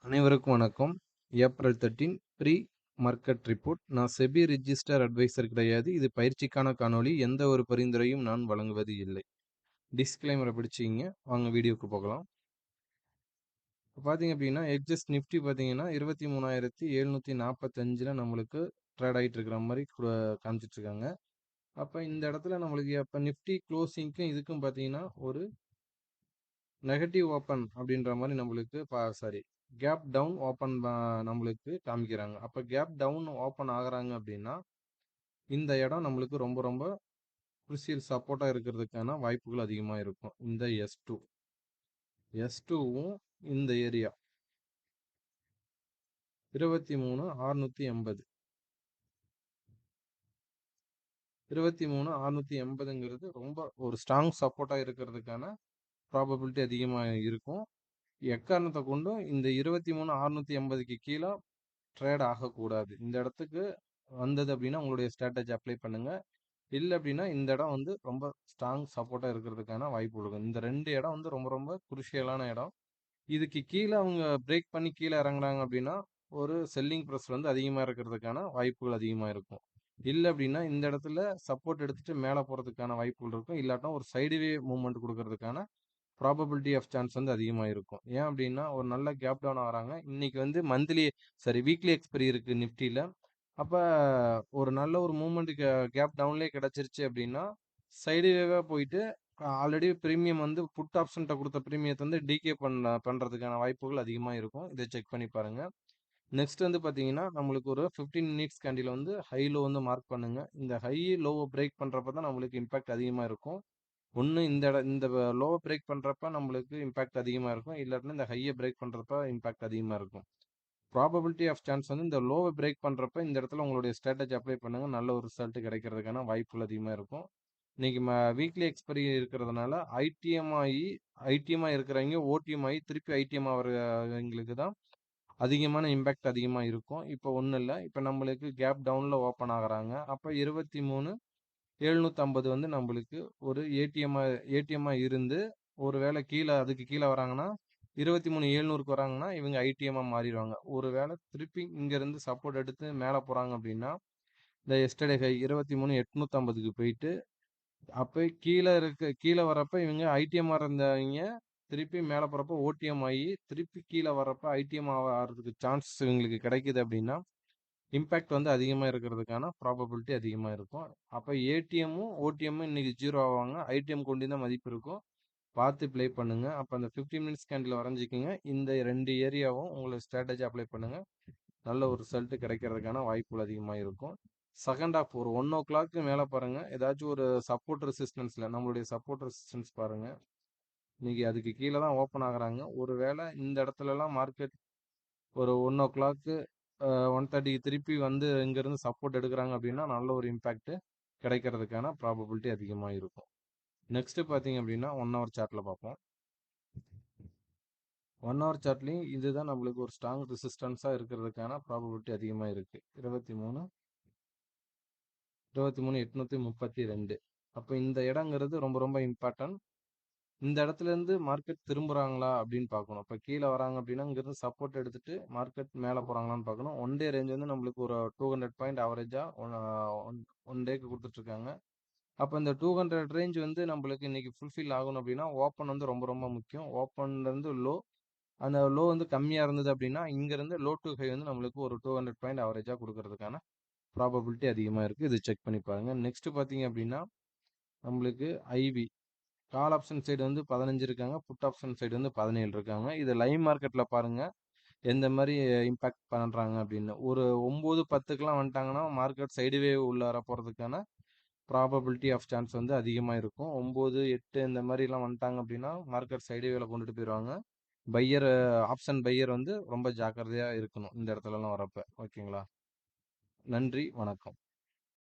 அனைவருக்கும் வணக்கம். April 13 pre market report. நான் செபி ரிஜிஸ்டர் அட்வைசர் கிடையாது. இது பயிற்சிக்கான காணொளி. எந்த ஒரு பரிந்துரையும் நான் வழங்குவது இல்லை. டிஸ்க்ளைமரை படிச்சுக்கிங்க. வாங்க வீடியோக்கு போகலாம். இப்போ பார்த்தீங்க அப்படின்னா எக்ஸஸ் நிஃப்டி பார்த்தீங்கன்னா 23,745ல் நம்மளுக்கு ட்ரேட் ஆகிட்டு இருக்கிற மாதிரி காமிச்சிட்டு இருக்காங்க. அப்போ இந்த இடத்துல நம்மளுக்கு அப்போ நிஃப்டி க்ளோசிங்க்கும் இதுக்கும் பார்த்தீங்கன்னா ஒரு நெகட்டிவ் ஓப்பன் அப்படின்ற மாதிரி நம்மளுக்கு சாரி கேப் டவுன் ஓப்பன் நம்மளுக்கு காமிக்கிறாங்க. அப்போ கேப் டவுன் ஓப்பன் ஆகுறாங்க அப்படின்னா இந்த இடம் நம்மளுக்கு ரொம்ப ரொம்ப குருசியல் சப்போர்ட்டாக இருக்கிறதுக்கான வாய்ப்புகள் அதிகமாக இருக்கும். இந்த எஸ் டூவும் இந்த ஏரியா 23,680 23,680ங்கிறது ரொம்ப ஒரு ஸ்ட்ராங் சப்போர்ட்டாக இருக்கிறதுக்கான ப்ராபபிலிட்டி அதிகமாக இருக்கும். எக்காரணத்தை கொண்டும் இந்த 23,680க்கு கீழே ட்ரேட் ஆகக்கூடாது. இந்த இடத்துக்கு வந்தது அப்படின்னா உங்களுடைய ஸ்ட்ராட்டஜி அப்ளை பண்ணுங்க. இல்லை அப்படின்னா இந்த இடம் வந்து ரொம்ப ஸ்ட்ராங் சப்போர்ட்டாக இருக்கிறதுக்கான வாய்ப்பு இருக்கும். இந்த 2 இடம் வந்து ரொம்ப ரொம்ப குருஷியலான இடம். இதுக்கு கீழே அவங்க பிரேக் பண்ணி கீழே இறங்குறாங்க அப்படின்னா ஒரு செல்லிங் ப்ரெஷர் வந்து அதிகமாக இருக்கிறதுக்கான வாய்ப்புகள் அதிகமாக இருக்கும். இல்லை அப்படின்னா இந்த இடத்துல சப்போர்ட் எடுத்துட்டு மேலே போகிறதுக்கான வாய்ப்புகள் இருக்கும். இல்லாட்டா ஒரு சைடுவே மூவ்மெண்ட் கொடுக்கறதுக்கான ப்ராபபிலிட்டி ஆஃப் சான்ஸ் வந்து அதிகமாக இருக்கும். ஏன் அப்படின்னா ஒரு நல்ல கேப் டவுன் ஆகிறாங்க. இன்னைக்கு வந்து வீக்லி எக்ஸ்பைரி இருக்குது நிஃப்டியில். அப்போ ஒரு நல்ல ஒரு மூவ்மெண்ட் கேப் டவுன்லேயே கிடச்சிருச்சு அப்படின்னா சைடுவேவாக போயிட்டு ஆல்ரெடி ப்ரீமியம் வந்து புட் ஆப்ஷன்ட்ட கொடுத்த ப்ரீமியத்தை வந்து டிகே பண்ணுறதுக்கான வாய்ப்புகள் அதிகமாக இருக்கும். இதை செக் பண்ணி பாருங்கள். நெக்ஸ்ட் வந்து பார்த்தீங்கன்னா நம்மளுக்கு ஒரு 15 மினிட்ஸ் கேண்டில் வந்து ஹை லோ வந்து மார்க் பண்ணுங்க. இந்த ஹை லோவை பிரேக் பண்ணுறப்ப தான் நம்மளுக்கு இம்பாக்ட் அதிகமாக இருக்கும். ஒன்று இந்த லோவை பிரேக் பண்ணுறப்ப நம்மளுக்கு இம்பாக்ட் அதிகமாக இருக்கும். இல்லாட்டினா இந்த ஹையை பிரேக் பண்ணுறப்ப இம்பாக்ட் அதிகமாக இருக்கும். ப்ராபபிலிட்டி ஆஃப் சான்ஸ் வந்து இந்த லோவை பிரேக் பண்ணுறப்ப இந்த இடத்துல உங்களுடைய ஸ்ட்ராட்டஜி அப்ளை பண்ணுங்க. நல்ல ஒரு ரிசல்ட் கிடைக்கிறதுக்கான வாய்ப்புகள் அதிகமாக இருக்கும். இன்னைக்கு வீக்லி எக்ஸ்பைரி இருக்கிறதுனால ஐடிஎம் இருக்கிறவங்க ஓடிஎம் ஆகி திருப்பி ஐடிஎம் ஆகிறவங்களுக்கு தான் அதிகமான இம்பாக்ட் அதிகமாக இருக்கும். இப்போ ஒன்றும் இல்லை. இப்போ நம்மளுக்கு கேப் டவுனில் ஓப்பன் ஆகுறாங்க. அப்போ 23,750 வந்து நம்மளுக்கு ஒரு ஏடிஎம்மாக இருந்து ஒரு வேளை அதுக்கு கீழே வராங்கன்னா 23,700க்கு வராங்கன்னா இவங்க ஐடிஎம்மாக மாறிடுவாங்க. ஒரு வேளை திருப்பி இங்கேருந்து சப்போர்ட் எடுத்து மேலே போகிறாங்க அப்படின்னா இந்த எஸ்டர்டே ஹை 23,850க்கு போயிட்டு அப்போ கீழே வரப்ப இவங்க ஐடிஎம்மாக இருந்தவங்க திருப்பி மேலே போகிறப்ப ஓடிஎம் ஆகி திருப்பி கீழே வரப்ப ஐடிஎம் ஆகிறதுக்கு சான்ஸ் இவங்களுக்கு கிடைக்குது அப்படின்னா இம்பேக்ட் வந்து அதிகமாக இருக்கிறதுக்கான ப்ராபபிலிட்டி அதிகமாக இருக்கும். அப்போ ஏடிஎம்மும் ஓடிஎம்மும் இன்னைக்கு ஜீரோ ஆவாங்க. ஐடிஎம் கொண்டு தான் மதிப்பு இருக்கும். பார்த்து ப்ளே பண்ணுங்க. அப்போ அந்த 15 மினிட்ஸ் கேண்டில் வரைஞ்சிக்கிங்க. இந்த 2 ஏரியாவும் உங்களை ஸ்ட்ராட்டஜி அப்ளை பண்ணுங்க. நல்ல ஒரு ரிசல்ட் கிடைக்கிறதுக்கான வாய்ப்புகள் அதிகமாக இருக்கும். செகண்ட் ஹாஃப் ஒரு 1 o'clock மேலே பாருங்க. ஏதாச்சும் ஒரு சப்போர்ட் ரெசிஸ்டன்ஸில் நம்மளுடைய சப்போர்ட் ரெசிஸ்டன்ஸ் பாருங்க. இன்னைக்கு அதுக்கு கீழே தான் ஓப்பன் ஆகுறாங்க. ஒருவேளை இந்த இடத்துலலாம் மார்க்கெட் ஒரு 1 o'clock 1:30க்கு திருப்பி வந்து இங்கேருந்து சப்போர்ட் எடுக்கிறாங்க அப்படின்னா நல்ல ஒரு இம்பேக்ட் கிடைக்கிறதுக்கான ப்ராபபிலிட்டி அதிகமாக இருக்கும். நெக்ஸ்ட் பார்த்தீங்க அப்படின்னா 1 hour சார்ட்டில் பார்ப்போம். 1 hour சார்ட்லையும் இதுதான் நம்மளுக்கு ஒரு ஸ்ட்ராங் ரெசிஸ்டன்ஸாக இருக்கிறதுக்கான ப்ராபபிலிட்டி அதிகமாக இருக்குது. 23,832. அப்போ இந்த இடங்கிறது ரொம்ப ரொம்ப இம்பார்ட்டன்ட். இந்த இடத்துல இருந்து மார்க்கெட் திரும்புறாங்களா அப்படின்னு பார்க்கணும். இப்போ கீழே வராங்க அப்படின்னா இங்கிருந்து சப்போர்ட் எடுத்துட்டு மார்க்கெட் மேலே போறாங்களான்னு பார்க்கணும். ஒன் டே ரேஞ்ச் வந்து நம்மளுக்கு ஒரு 200 பாயிண்ட் ஆவரேஜா ஒன் டேக்கு கொடுத்துட்ருக்காங்க. அப்போ இந்த 200 ரேஞ்ச் வந்து நம்மளுக்கு இன்னைக்கு ஃபுல்ஃபில் ஆகணும் அப்படின்னா ஓப்பன் வந்து ரொம்ப ரொம்ப முக்கியம். ஓப்பன்லேருந்து லோ, அந்த லோ வந்து கம்மியாக இருந்தது அப்படின்னா இங்கேருந்து லோ டு ஹை வந்து நம்மளுக்கு ஒரு 200 பாயிண்ட் ஆவரேஜாக கொடுக்கறதுக்கான ப்ராபபிலிட்டி அதிகமாக இருக்குது. இது செக் பண்ணி பாருங்க. நெக்ஸ்ட் பார்த்தீங்க அப்படின்னா நம்மளுக்கு ஐவி கால் ஆப்ஷன் சைடு வந்து 15 இருக்காங்க. புட் ஆப்ஷன் சைடு வந்து 17 இருக்காங்க. இது லைவ் மார்க்கெட்டில் பாருங்க எந்த மாதிரி இம்பாக்ட் பண்ணுறாங்க அப்படின்னு. ஒரு 9, 10க்குலாம் வந்துட்டாங்கன்னா மார்க்கெட் சைடுவே உள்ளார போகிறதுக்கான ப்ராபபிலிட்டி ஆஃப் சான்ஸ் வந்து அதிகமாக இருக்கும். 9, 8 இந்த மாதிரிலாம் வந்துட்டாங்க அப்படின்னா மார்க்கெட் சைடுவேல கொண்டுட்டு போயிடுவாங்க. ஆப்ஷன் பையர் வந்து ரொம்ப ஜாக்கிரதையாக இருக்கணும் இந்த இடத்துலலாம் வரப்ப. ஓகேங்களா? நன்றி, வணக்கம்.